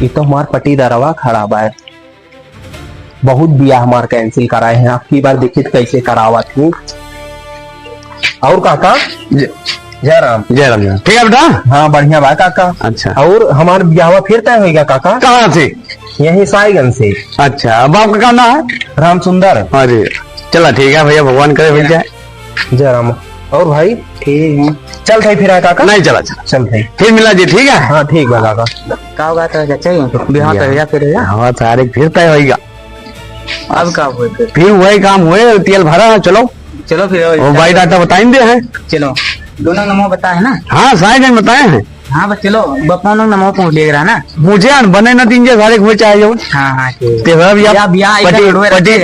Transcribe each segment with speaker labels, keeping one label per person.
Speaker 1: ये तो हमार पटीदारवा खड़ा बा। बहुत बिया हमार कैंसिल कराए हैं, आपकी बार देखिए कैसे करावा थी। और काका जय राम।
Speaker 2: जय राम। ठीक है बेटा।
Speaker 1: हाँ बढ़िया बा काका।
Speaker 2: अच्छा।
Speaker 1: और हमार ब्याह फिर तय होगा काका?
Speaker 2: कहाँ से?
Speaker 1: यही साईगंज से।
Speaker 2: अच्छा, अब आपका क्या नाम है?
Speaker 1: राम सुंदर।
Speaker 2: अरे चला ठीक है भैया, भगवान करे मिल जाए।
Speaker 1: जय राम। और भाई ठीक है, चल भाई फिर आए काका।
Speaker 2: नहीं चला चला,
Speaker 1: चल भाई
Speaker 2: फिर मिला जी। ठीक है।
Speaker 1: हाँ ठीक बा काका।
Speaker 3: का होगा तो चाचा बिहार तो या फिर
Speaker 2: हाँ सारे फिर तय होगा।
Speaker 3: अब का हुए
Speaker 2: फिर वही काम हुए, तेल भरा। चलो
Speaker 3: चलो फिर
Speaker 2: वो भाई डाटा बताएंगे हैं।
Speaker 3: चलो दोनों नंबर बताए ना।
Speaker 2: हाँ साईगंज बताए हैं।
Speaker 3: हाँ बस चलो बप्पा लोग नंबर पहुँच लेगा ना।
Speaker 2: मुझे बने न तीन सारे हुए चाहे
Speaker 3: हाँ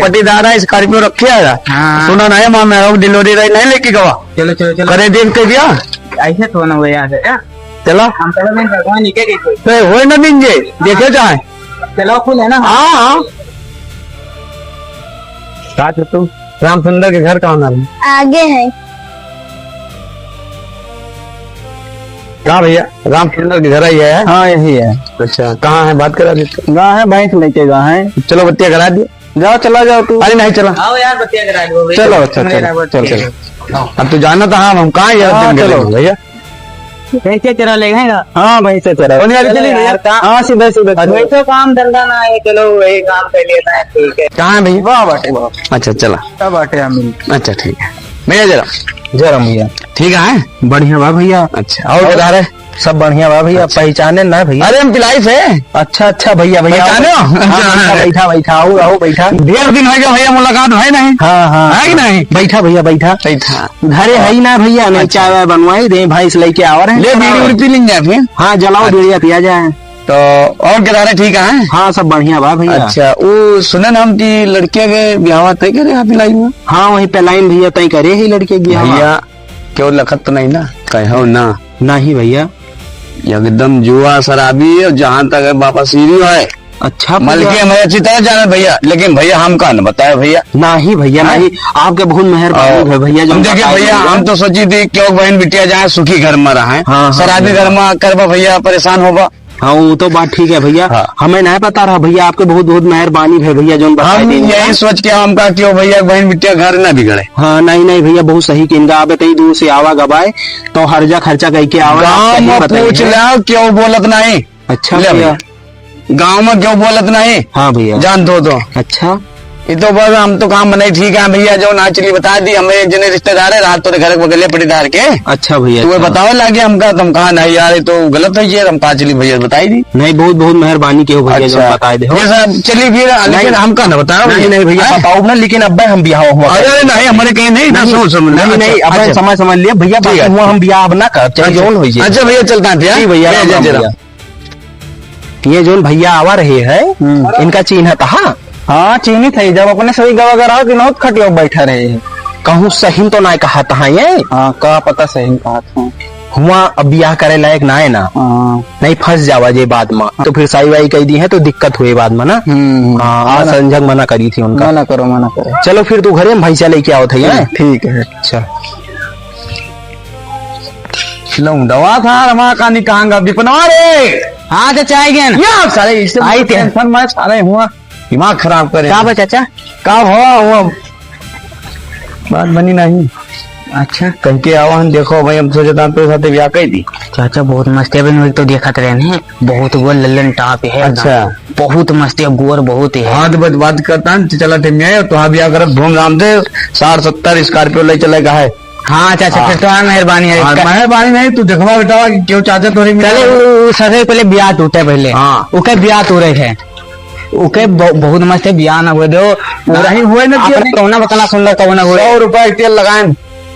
Speaker 2: पटीदार है, स्कॉर्पियो रखे है।
Speaker 3: हाँ।
Speaker 2: सुना नहीं माँ मेरा डिलीवरी राइट नहीं लेके गवा।
Speaker 3: चलो चलो चलो
Speaker 2: करे देख के दिया।
Speaker 3: ऐसे तो ना हुआ यार।
Speaker 2: चलो
Speaker 3: हम चलो नहीं भगवान निके गए
Speaker 2: तो हो न दिन जे देखे चाहे।
Speaker 3: चलो फुल है ना।
Speaker 2: हाँ तू राम सुंदर के घर का नाम
Speaker 4: आगे है।
Speaker 2: कहाँ भैया? राम सुंदर के घर ही है।
Speaker 1: हाँ यही है।
Speaker 2: अच्छा कहाँ है? बात करा देते।
Speaker 1: गाँव है, बैंक लेके गाँव है।
Speaker 2: चलो बत्तियाँ करा दिए।
Speaker 1: जाओ चला जाओ तू।
Speaker 2: अरे नहीं चला।
Speaker 3: आओ यार बतिया करा दो।
Speaker 1: चलो अच्छा चलो चलो।
Speaker 2: अब तू जाना था। हम कहाँ यार
Speaker 1: चलो
Speaker 2: भैया।
Speaker 3: कैसे चला लेगा?
Speaker 1: हाँ भाई से चला। हाँ सीधा सीधा।
Speaker 3: वैसे काम धंधा ना है, चलो वही काम कर लेता है। ठीक है।
Speaker 2: कहाँ है भैया?
Speaker 1: वाह बाटे वाह।
Speaker 2: अच्छा चला।
Speaker 1: क्या बाटे हम।
Speaker 2: अच्छा ठीक है भैया। जरा
Speaker 1: जय राम भैया।
Speaker 2: ठीक है।
Speaker 1: बढ़िया बा भैया।
Speaker 2: अच्छा और बता रहे
Speaker 1: सब बढ़िया बा भैया। पहचाने ना भैया?
Speaker 2: अरे हम पिलाई से।
Speaker 1: अच्छा अच्छा भैया भैया
Speaker 2: पहचाने हो?
Speaker 1: हाँ, बैठा बैठा आओ आओ बैठा।
Speaker 2: डेढ़ दिन हो गया भैया, मुलाकात है नहीं।
Speaker 1: हाँ हाँ
Speaker 2: है कि नहीं?
Speaker 1: बैठा भैया बैठा।
Speaker 2: बैठा
Speaker 1: घरे है ही ना भैया, नहीं चाय वाय बनवाई दे भैंस लेके आ रहे हैं।
Speaker 2: ले बीड़ी उड़ी पी लेंगे फिर।
Speaker 1: हाँ जलाओ बीड़िया पिया जाए।
Speaker 2: तो और क्या रहे? ठीक है।
Speaker 1: हाँ सब बढ़िया बा भैया।
Speaker 2: अच्छा वो सुने ना हम की लड़के के ब्याह तय करे यहाँ पिलाई में।
Speaker 1: हाँ वही पे लाइन भैया तय करे ही लड़के ब्याह।
Speaker 2: भैया क्यों लखत तो नहीं ना कहो ना?
Speaker 1: नहीं भैया
Speaker 2: एकदम जुआ शराबी है, जहाँ तक है बाबा सीरी है।
Speaker 1: अच्छा
Speaker 2: मलके हमें अच्छी तरह जाना भैया, लेकिन भैया हम का न बताया भैया।
Speaker 1: नहीं भैया नहीं, आपके बहुत मेहरबानी है भैया।
Speaker 2: हम देखिए भैया, हम तो सोची थी क्यों बहन बिटिया जाए सुखी घर में रहे।
Speaker 1: हाँ,
Speaker 2: शराबी घर में करवा भैया परेशान होगा।
Speaker 1: हाँ वो तो बात ठीक है भैया।
Speaker 2: हाँ।
Speaker 1: हमें नहीं पता रहा भैया, आपके बहुत बहुत मेहरबानी है भैया जो
Speaker 2: हम यही सोच के हम का क्यों भैया बहन बिटिया घर न बिगड़े।
Speaker 1: हाँ नहीं नहीं भैया बहुत सही किनका आप कहीं दूर से आवा गवाए तो हर्जा खर्चा कह के आवा।
Speaker 2: गाँव में पूछ लो क्यों बोलत नहीं।
Speaker 1: अच्छा
Speaker 2: ले
Speaker 1: भैया।
Speaker 2: गाँव में क्यों बोलत नहीं?
Speaker 1: हाँ भैया
Speaker 2: जान दो तो।
Speaker 1: अच्छा
Speaker 2: ये तो बस हम तो काम बनाई ठीक है भैया, जो नाचली बता दी हमें एक जने रिश्तेदार है रात तो घर बगले पटीदार के।
Speaker 1: अच्छा भैया
Speaker 2: तो
Speaker 1: अच्छा।
Speaker 2: बताओ लगे हमका, तुम कहा नहीं यार ये तो गलत है, ये हम काचली भैया बताई दी।
Speaker 1: नहीं बहुत बहुत मेहरबानी के हो भैया जो
Speaker 2: अच्छा
Speaker 1: बता दे।
Speaker 2: ये सब चलिए फिर, लेकिन हमका न बताओ।
Speaker 1: नहीं नहीं भैया बताओ ना, लेकिन अब हम ब्याह हुआ।
Speaker 2: अरे नहीं हमारे कहीं नहीं ना सोच समझ।
Speaker 1: नहीं नहीं अब समझ लिया भैया,
Speaker 2: ठीक है।
Speaker 1: हुआ हम ब्याह अब ना कर चाहे जोन हो जाए।
Speaker 2: अच्छा भैया चलता है
Speaker 1: भैया ये जोन भैया आवा रहे है इनका चिन्ह था। हाँ चीनी थी, जब अपने सही गवा गराओ कि नौत खटियो बैठा रहे हैं। कहूँ सही तो ना कहा था ये। हाँ का पता सही कहा था। हुआ अब ब्याह करे लायक ना है ना। नहीं फंस जावा जे बाद में तो फिर साई वाई कह दी है तो दिक्कत हुए बाद में ना। हाँ संजग मना करी थी उनका। मना करो। चलो फिर तू घरे में भैंसा लेके आओ था। ठीक है अच्छा।
Speaker 2: दवा था रमा का निकांगा विपनवा रे।
Speaker 3: हाँ चाचा आए गए ना।
Speaker 2: सारे इससे
Speaker 3: आई थे।
Speaker 2: टेंशन में सारे हुआ दिमाग खराब करे।
Speaker 3: का चाचा
Speaker 2: का हुआ बात बनी नहीं।
Speaker 3: अच्छा
Speaker 2: कह के आवा हम देखो भाई, हम सोचता तो साथे ब्याह कही थी।
Speaker 3: चाचा बहुत मस्त है बहन, तो देखत रहे हैं बहुत गोल लल्लन टाप है।
Speaker 2: अच्छा
Speaker 3: बहुत मस्त है, गोर बहुत है।
Speaker 2: हाँ तो बात करता है चला टीम में तो हाँ ब्याह कर धूमधाम से 60-70 स्कॉर्पियो ले चलेगा है।
Speaker 3: हाँ चाचा फिर तो मेहरबानी है।
Speaker 2: मेहरबानी नहीं तू देखवा बेटा क्यों चाचा थोड़ी
Speaker 3: चले सबसे पहले ब्याह टूटे पहले।
Speaker 2: हाँ
Speaker 3: ओके ब्याह टूटे थे ओके बहुत मस्त है, ब्याह ना हुए दो
Speaker 2: नहीं हुए ना
Speaker 3: कौना बताना सुंदर कौना हुए।
Speaker 2: 100 रुपए तेल लगाए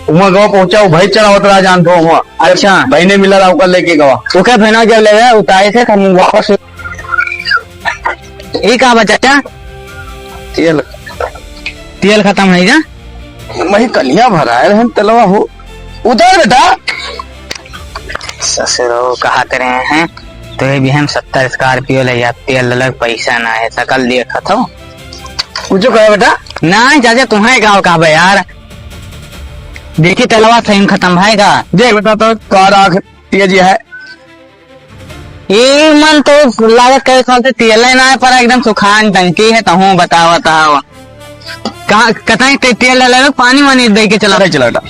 Speaker 2: वहाँ गवा पहुंचा भाई चढ़ा होता जान दो हुआ।
Speaker 3: अच्छा
Speaker 2: भाई ने मिला रहा लेके गवा
Speaker 3: ओके फिर जब ले उतारे थे हम वापस। ये कहा चाचा तेल खत्म है क्या?
Speaker 2: वही कलियां भराए रहे तलवा हो उधर बेटा।
Speaker 3: ससुरो कहा रहे हैं तो ये भी हम 70 स्कॉर्पियो ले जा, तेल अलग पैसा ना है सकल देखा था।
Speaker 2: कुछ कहा बेटा?
Speaker 3: नहीं चाचा तुम्हारे गाँव का यार देखी तलवा सही खत्म भाईगा।
Speaker 2: देख बेटा तो कार आख तेज है
Speaker 3: ये मन तो लागत कई साल से तेल ना है, पर एकदम सुखान टंकी है। तो हूँ बतावा था कतई तेल लगे पानी वानी दे के चला
Speaker 2: चला बेटा।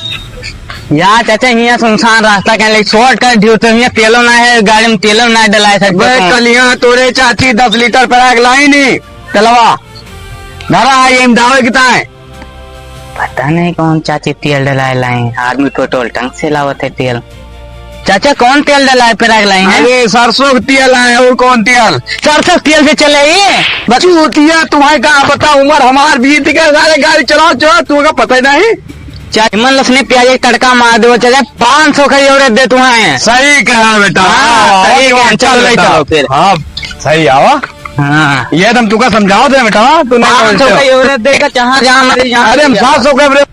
Speaker 3: यार चाचा यहाँ सुनसान रास्ता कह शॉर्ट कर दियो तो यहाँ तेलो ना है, गाड़ी में तेलो ना डलाए सकते।
Speaker 2: कलिया तोरे चाची 10 लीटर पर लाई नहीं चलवा नारा ये दावे कितना है?
Speaker 3: पता नहीं कौन चाची तेल डलाए लाए, आदमी पेट्रोल टंक से लावत है तेल। चाचा कौन तेल डलाए पे लाए हैं?
Speaker 2: अरे सरसों का तेल है। और कौन तेल?
Speaker 3: सरसों तेल से चले ये
Speaker 2: चूतिया तुम्हारे कहा पता उम्र हमार बीत गया, सारे गाड़ी चलाओ चलो तुम्हें पता ही नहीं।
Speaker 3: चाचा मन लसने प्याज एक तड़का मार दो चाचा 500 का एवरेज दे तुम्हें।
Speaker 2: सही कहा बेटा।
Speaker 3: सही कहा, चलो चलो फिर।
Speaker 2: हाँ सही आवा।
Speaker 3: हाँ
Speaker 2: ये तुम तुका समझाओ दे बेटा, तूने
Speaker 3: 500 का एवरेज देकर जहाँ जहाँ मर्जी
Speaker 2: अरे हम 700 का